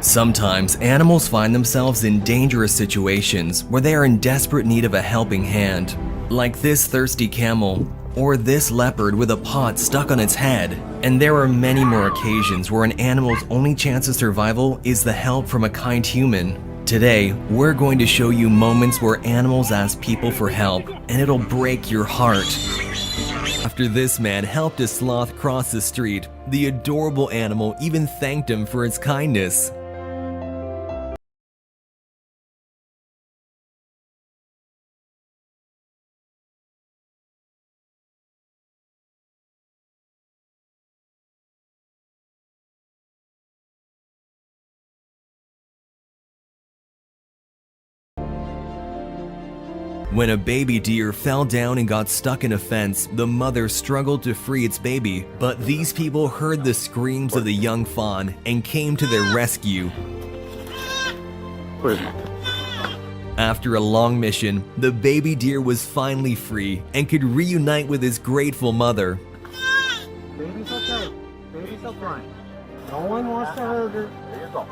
Sometimes animals find themselves in dangerous situations where they are in desperate need of a helping hand, like this thirsty camel, or this leopard with a pot stuck on its head. And there are many more occasions where an animal's only chance of survival is the help from a kind human. Today, we're going to show you moments where animals ask people for help, and it'll break your heart. After this man helped a sloth cross the street, the adorable animal even thanked him for its kindness. When a baby deer fell down and got stuck in a fence, the mother struggled to free its baby, but these people heard the screams of the young fawn and came to their rescue. After a long mission, the baby deer was finally free and could reunite with his grateful mother. Baby's okay. Baby's okay. No one wants to hurt her. There you go.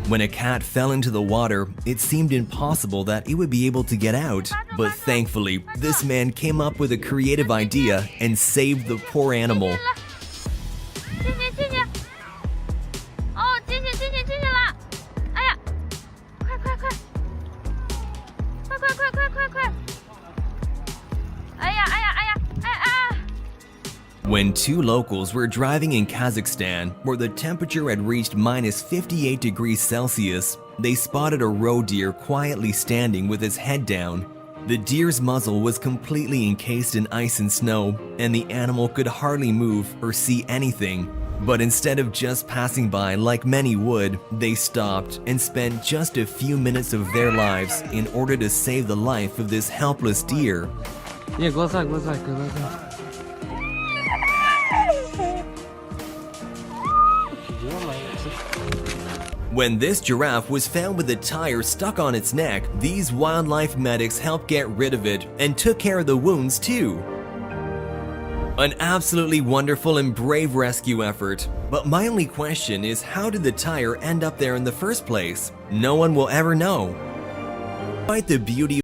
When a cat fell into the water, it seemed impossible that it would be able to get out. But thankfully, this man came up with a creative idea and saved the poor animal. When two locals were driving in Kazakhstan, where the temperature had reached minus 58 degrees Celsius, they spotted a roe deer quietly standing with its head down. The deer's muzzle was completely encased in ice and snow, and the animal could hardly move or see anything. But instead of just passing by like many would, they stopped and spent just a few minutes of their lives in order to save the life of this helpless deer. Глаза. When this giraffe was found with a tire stuck on its neck, these wildlife medics helped get rid of it and took care of the wounds too. An absolutely wonderful and brave rescue effort. But my only question is, how did the tire end up there in the first place? No one will ever know. Despite the beauty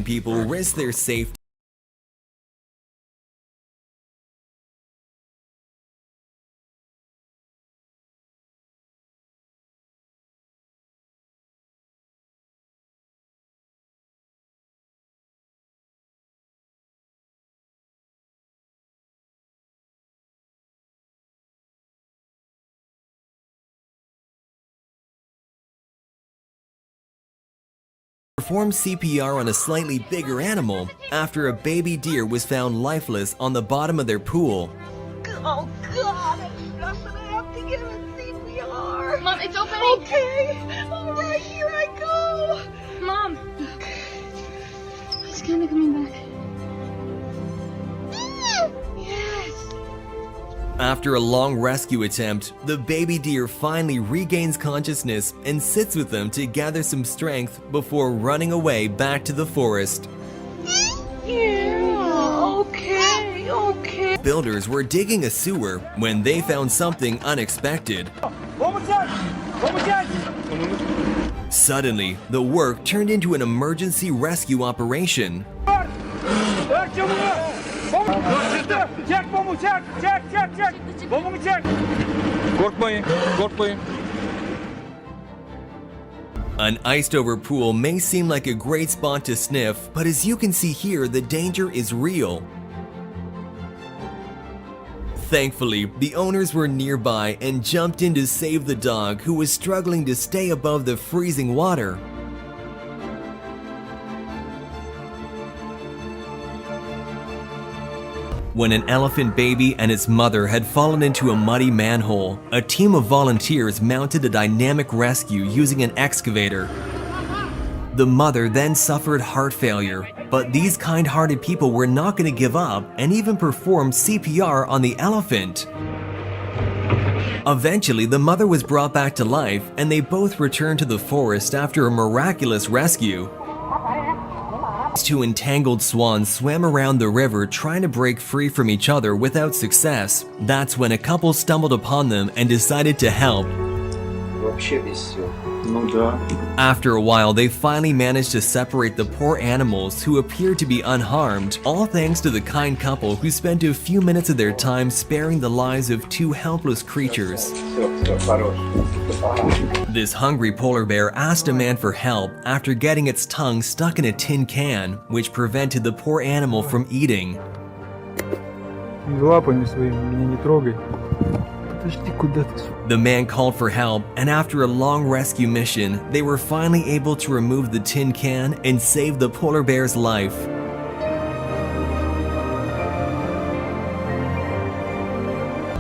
people risk their safety. Performed CPR on a slightly bigger animal after a baby deer was found lifeless on the bottom of their pool. Oh God, I'm gonna have to give it CPR. Mom, it's opening. Okay, all right, here I go. Mom. It's kind of coming back. Yes. After a long rescue attempt, the baby deer finally regains consciousness and sits with them to gather some strength before running away back to the forest. Yeah, okay. Builders were digging a sewer when they found something unexpected. Suddenly, the work turned into an emergency rescue operation. An iced-over pool may seem like a great spot to sniff, but as you can see here, the danger is real. Thankfully, the owners were nearby and jumped in to save the dog, who was struggling to stay above the freezing water. When an elephant baby and its mother had fallen into a muddy manhole, a team of volunteers mounted a dynamic rescue using an excavator. The mother then suffered heart failure, but these kind-hearted people were not going to give up and even performed CPR on the elephant. Eventually, the mother was brought back to life and they both returned to the forest after a miraculous rescue. Two entangled swans swam around the river trying to break free from each other without success. That's when a couple stumbled upon them and decided to help. After a while, they finally managed to separate the poor animals who appeared to be unharmed, all thanks to the kind couple who spent a few minutes of their time sparing the lives of two helpless creatures. This hungry polar bear asked a man for help after getting its tongue stuck in a tin can, which prevented the poor animal from eating. Лапами своими меня не трогай. Подожди, куда ты? The man called for help, and after a long rescue mission, they were finally able to remove the tin can and save the polar bear's life.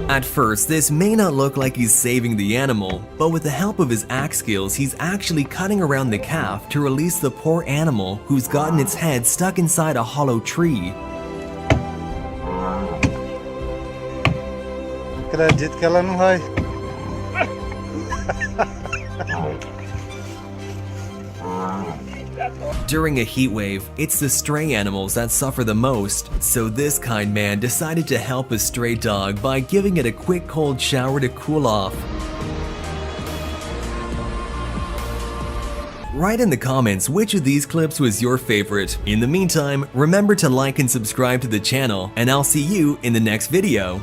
At first, this may not look like he's saving the animal, but with the help of his axe skills, he's actually cutting around the calf to release the poor animal who's gotten its head stuck inside a hollow tree. During a heat wave, it's the stray animals that suffer the most, so this kind man decided to help a stray dog by giving it a quick cold shower to cool off. Write in the comments which of these clips was your favorite. In the meantime, remember to like and subscribe to the channel, and I'll see you in the next video.